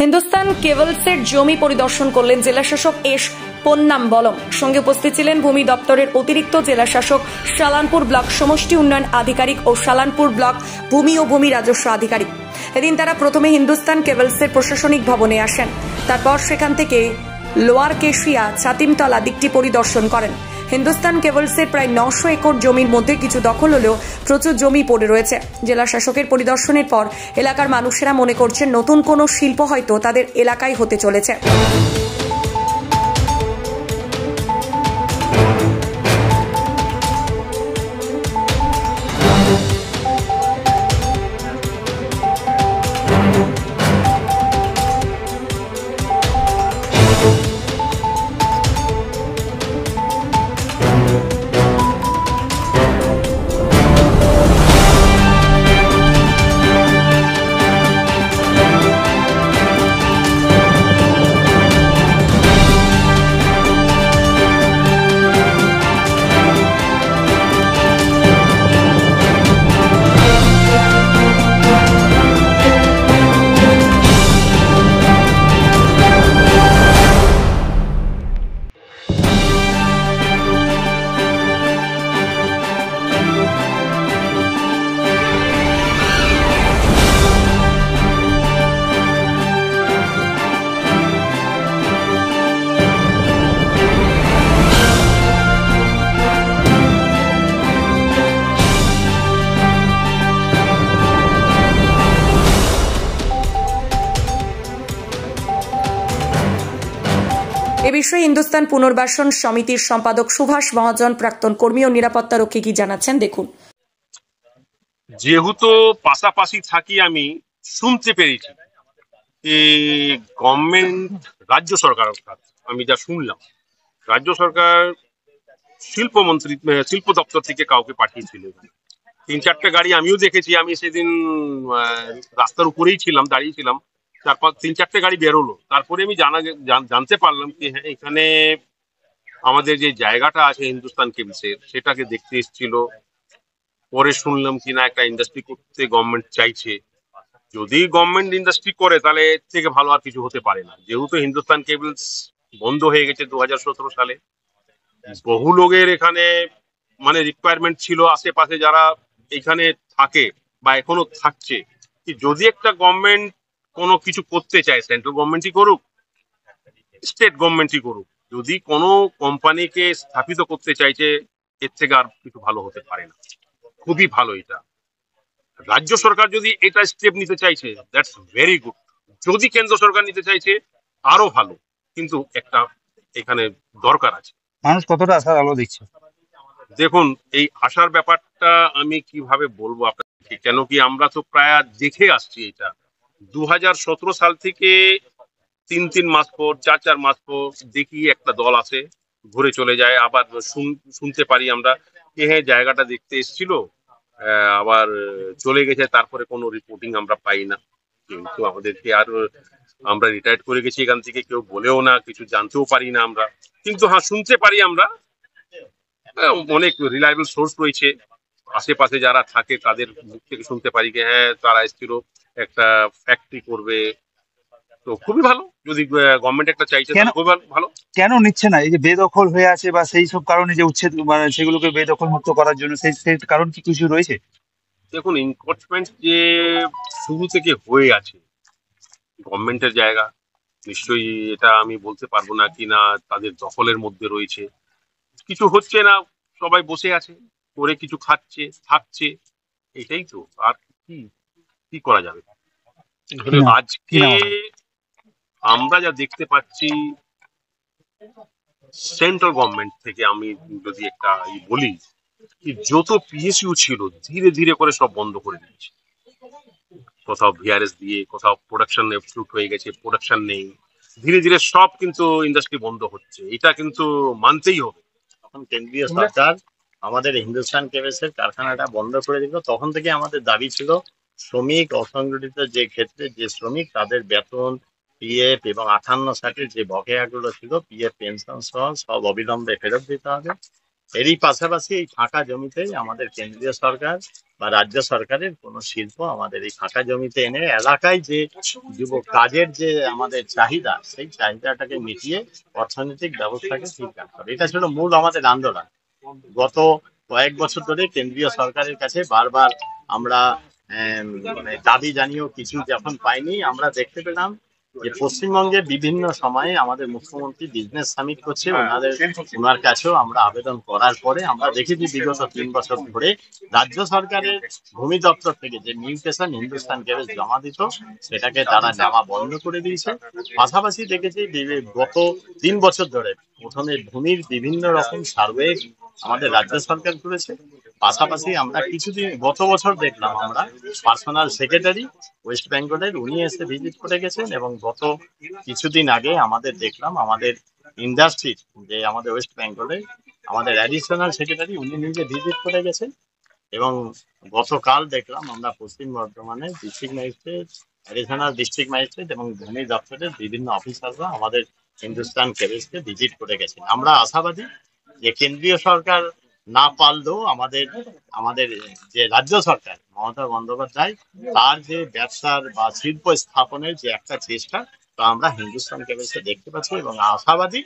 হিন্দুস্তান কেবলসের জমি পরিদর্শন করলেন জেলাশাসক এস পন্নাম্বলম। সঙ্গে উপস্থিত ছিলেন ভূমি দপ্তরের অতিরিক্ত জেলাশাসক, শালানপুর ব্লক সমষ্টি উন্নয়ন আধিকারিক ও শালানপুর ব্লক ভূমি ও ভূমি রাজস্ব আধিকারিক। এদিন তারা প্রথমে হিন্দুস্তান কেবলসের প্রশাসনিক ভবনে আসেন, তারপর সেখান থেকে লোয়ার কেশিয়া ছাতিমতলা দিকটি পরিদর্শন করেন। হিন্দুস্তান কেবলসের প্রায় 900 একর জমির মধ্যে কিছু দখল হলেও প্রচুর জমি পড়ে রয়েছে। জেলা শাসকের পরিদর্শনের পর এলাকার মানুষেরা মনে করছেন নতুন কোনো শিল্প হয়তো তাদের এলাকায় হতে চলেছে। এ বিষয়ে হিন্দুস্তান পুনর্বাসন সমিতির সম্পাদক সুভাষ মহাজন, প্রাক্তন কর্মী ও নিরাপত্তারক্ষী কি জানাচ্ছেন দেখুন। যেহেতু পাশাপাশি থাকি, আমি শুনতে পেরেছি গভর্নমেন্ট, রাজ্য সরকার, অর্থাৎ আমি যা শুনলাম, রাজ্য সরকার শিল্পমন্ত্রী, শিল্প দপ্তর থেকে কাউকে পাঠিয়েছিল। 3-4টে গাড়ি আমিও দেখেছি। আমি সেদিন রাস্তার উপরেই ছিলাম, দাঁড়িয়েছিলাম। 3-4টে গাড়ি বেরোলো। তারপরে আমি জানতে পারলাম কি হ্যাঁ, এখানে আমাদের যে জায়গাটা আছে হিন্দুস্তান কেবলসের, সেটাকে দেখতে এসেছিল। পরে শুনলাম কিনা একটা ইন্ডাস্ট্রি করতে গভর্নমেন্ট চাইছে। যদি গভর্নমেন্ট ইন্ডাস্ট্রি করে তাহলে এর থেকে ভালো আর কিছু হতে পারে না। যেহেতু হিন্দুস্তান কেবলস বন্ধ হয়ে গেছে 2017 সালে, বহু লোকের এখানে মানে রিকোয়ারমেন্ট ছিল, আশেপাশে যারা এখানে থাকে বা এখনো থাকছে, কি যদি একটা গভর্নমেন্ট কোনো কিছু করতে চায়, সেন্ট্রাল গভর্নমেন্টই করুক, স্টেট গভর্নমেন্টই করুক, যদি কোনো কোম্পানিকে স্থাপিত করতে চাইছে, এর থেকে আর কিছু ভালো হতে পারে না। খুবই ভালো এটা। রাজ্য সরকার যদি এটা স্টেপ নিতে চাইছে, দ্যাটস ভেরি গুড। যদি কেন্দ্র সরকার নিতে চাইছে, আরো ভালো। কিন্তু একটা এখানে দরকার আছে। মানুষ কতটা আশার আলো দেখছে দেখুন, এই আশার ব্যাপারটা আমি কিভাবে বলবো আপনাকে, কেন কি আমরা তো প্রায় দেখে আসছি এটা। 2017 সাল থেকে 3 মাস পর, 4 মাস পর দেখি একটা দল আসে, ঘুরে চলে যায়। আবার শুনতে পারি আমরা যে হ্যাঁ, জায়গাটা দেখতে এসেছিল, আবার চলে গেছে। তারপরে কোনো রিপোর্টিং আমরা পাই না। কিন্তু আমাদেরকে আর, আমরা রিটায়ার্ড করে গেছি এখান থেকে, কেউ বলেও না, কিছু জানতেও পারি না আমরা। কিন্তু হ্যাঁ, শুনতে পারি আমরা। অনেক রিলায়েবল সোর্স রয়েছে, আশেপাশে যারা থাকে তাদের মুখ থেকে শুনতে পারি যে হ্যাঁ, তারা এসেছিল একটা ফ্যাক্টরি করবে। তো খুবই ভালো, যদি গভর্নমেন্ট একটা চাইছে খুবই ভালো। কেন নিচ্ছে না? এই যে বেদখল হয়ে আছে বা সেই সব কারণে যে উচ্ছেদ, মানে সেগুলোকে বেদখল মুক্ত করার জন্য সেই কারণ কি কিছু রয়েছে? দেখুন, এনক্রোচমেন্ট যে শুরু থেকে হয়ে আছে গভর্নমেন্টের জায়গা, নিশ্চয়ই এটা আমি বলতে পারবো না কি না তাদের দখলের মধ্যে রয়েছে। কিছু হচ্ছে না, সবাই বসে আছে, করে কিছু খাচ্ছে, থাকছে, এটাই তো। আর কি কি করা যাবে? আজকে আমরা যা দেখতে পাচ্ছি সেন্ট্রাল গভর্নমেন্ট থেকে, আমি যদি একটা বলি, যত পিএসইউ ছিল ধীরে ধীরে করে সব বন্ধ করে দিয়েছে। কোথাও ভিআরএস দিয়ে, কোথাও প্রোডাকশন এফ্লুট হয়ে গেছে, প্রোডাকশন নেই। ধীরে ধীরে সব কিন্তু ইন্ডাস্ট্রি বন্ধ হচ্ছে, এটা কিন্তু মানতেই হবে। তখন কেন্দ্রীয় সরকার আমাদের হিন্দুস্তান কেবলসের কারখানাটা বন্ধ করে দিল। তখন থেকে আমাদের দাবি ছিল শ্রমিক অসংগঠিত যে ক্ষেত্রে যে শ্রমিক, তাদের বেতন, পিএফ এবং 58 60 যে বকেয়াগুলো ছিল, পিএফ পেনশন সহ সব অবিলম্বে ফেরত দিতে হবে। এরই পাশাপাশি এই ফাঁকা জমিতে আমাদের কেন্দ্রীয় সরকার বা রাজ্য সরকারের কোন শিল্প আমাদের এই ফাঁকা জমিতে এনে এলাকায় যে যুব কাজের যে আমাদের চাহিদা, সেই চাহিদাটাকে মিটিয়ে অর্থনৈতিক ব্যবস্থাকে ঠিক রাখতে হবে। এটা ছিল মূল আমাদের আন্দোলন। গত কয়েক বছর ধরে কেন্দ্রীয় সরকারের কাছে বারবার আমরা দাবি জানিয়েও কিছু যখন পাইনি, আমরা দেখতে পেলাম যে পশ্চিমবঙ্গে বিভিন্ন সময়ে আমাদের মুখ্যমন্ত্রী বিজনেস সামিট করছে, ওনার কাছেও আমরা আবেদন করার পরে আমরা দেখেছি বিগত 3 বছর ধরে রাজ্য সরকারের ভূমি দপ্তর থেকে যে মিউটেশন হিন্দুস্তান গ্যাস জমা দিত সেটাকে তারা নেওয়া বন্ধ করে দিয়েছে। পাশাপাশি দেখেছি গত 3 বছর ধরে প্রথমে ভূমির বিভিন্ন রকম সার্ভে আমাদের রাজ্য সরকার করেছে। পাশাপাশি আমরা কিছুদিন গত বছর দেখলাম আমরা পার্সোনাল সেক্রেটারি ওয়েস্ট বেঙ্গলের উনি এসে ভিজিট করে গেছেন, এবং গত কিছুদিন আগে আমাদের দেখলাম আমাদের ইন্ডাস্ট্রির যে আমাদের ওয়েস্ট বেঙ্গলে আমাদের অ্যাডিশনাল সেক্রেটারি উনি নিজে ভিজিট করে গেছেন। এবং গতকাল দেখলাম আমরা পশ্চিম বর্ধমানে district magistrate, additional district magistrate এবং ভূমি দপ্তরের বিভিন্ন অফিসাররা আমাদের হিন্দুস্তান কেবেলসকে ভিজিট করে গেছেন। আমরা আশাবাদী যে কেন্দ্রীয় সরকার না পারলেও আমাদের যে রাজ্য সরকার মমতা বন্দ্যোপাধ্যায় তার যে ব্যবসার বা শিল্প স্থাপনের যে একটা চেষ্টা, তা আমরা হিন্দুস্তান কেবেলসে দেখতে পাচ্ছি এবং আশাবাদী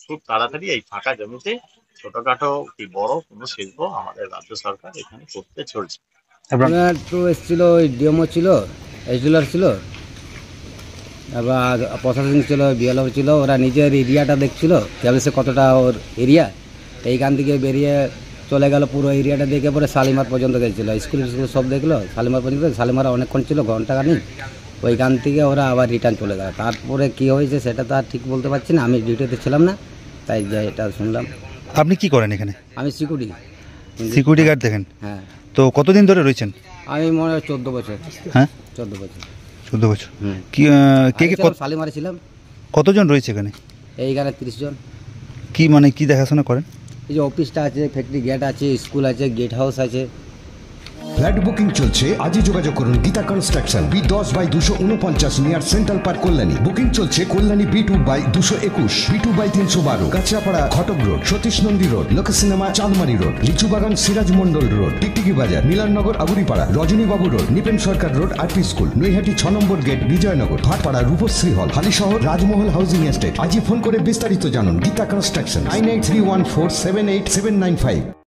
খুব তাড়াতাড়ি এই ফাঁকা জমিতে ছোটখাটো কি বড় কোনো শিল্প আমাদের রাজ্য সরকার এখানে করতে চলছে। তো এসেছিল, ওই ডিএমও ছিল, এসডিলার ছিল, আবার প্রশাসন ছিল, বিএলও ছিল, ওরা নিজের এরিয়াটা দেখছিল কেবেলসে কতটা ওর এরিয়া, এইখান থেকে বেরিয়ে চলে গেল পুরো এরিয়াটা দেখে পরে শালিমার পর্যন্ত গেছিলো, স্কুল সব দেখলো শালিমার পর্যন্ত, শালিমার অনেকক্ষণ ছিল ঘন্টাখানি, ওইখান থেকে ওরা আবার রিটার্ন চলে গেল। তারপরে কি হয়েছে সেটা তো আর ঠিক বলতে পারছি না, আমি ডিউটিতে ছিলাম না, তাই এটা শুনলাম। আপনি কি করেন এখানে? আমি সিকিউরিটি গার্ড দেখেন? হ্যাঁ। তো কতদিন ধরে রয়েছেন? আমি মনে হয় 14 বছর। হ্যাঁ, 14 বছর। 14 বছর। কি কে শালিমারে ছিলাম। কতজন রয়েছে এখানে? এইখানে 30 জন। কি মানে কি দেখাশোনা করেন? এই যে অফিসটা আছে, ফ্যাক্টরি গেট আছে, স্কুল আছে, গেট হাউস আছে। ফ্ল্যাট বুকিং চলছে, আজই যোগাযোগ করুন Gita construction, B10/249 near central park, Kalyani. Booking চলছে কল্যাণী B2/221, B2/312, কাঁচরাপাড়া ঘটক রোড, সতীশ নন্দী রোড, লোক সিনেমা চাঁদমারি রোড, লিচুবাগান সিরাজ মন্ডল রোড, টিকটিকি বাজার, মিলননগর আগুরিপাড়া, রজনীবাবু রোড, নিপেন সরকার রোড, আরপি স্কুল, নৈহাটি 6 নম্বর গেট, বিজয়নগর, ভাটপাড়া, রূপশ্রী হল, হালিশহর, রাজমহল হাউজিং এস্টেট। আজই ফোন করে বিস্তারিত জানুন গীতা কনস্ট্রাকশন 9831478795।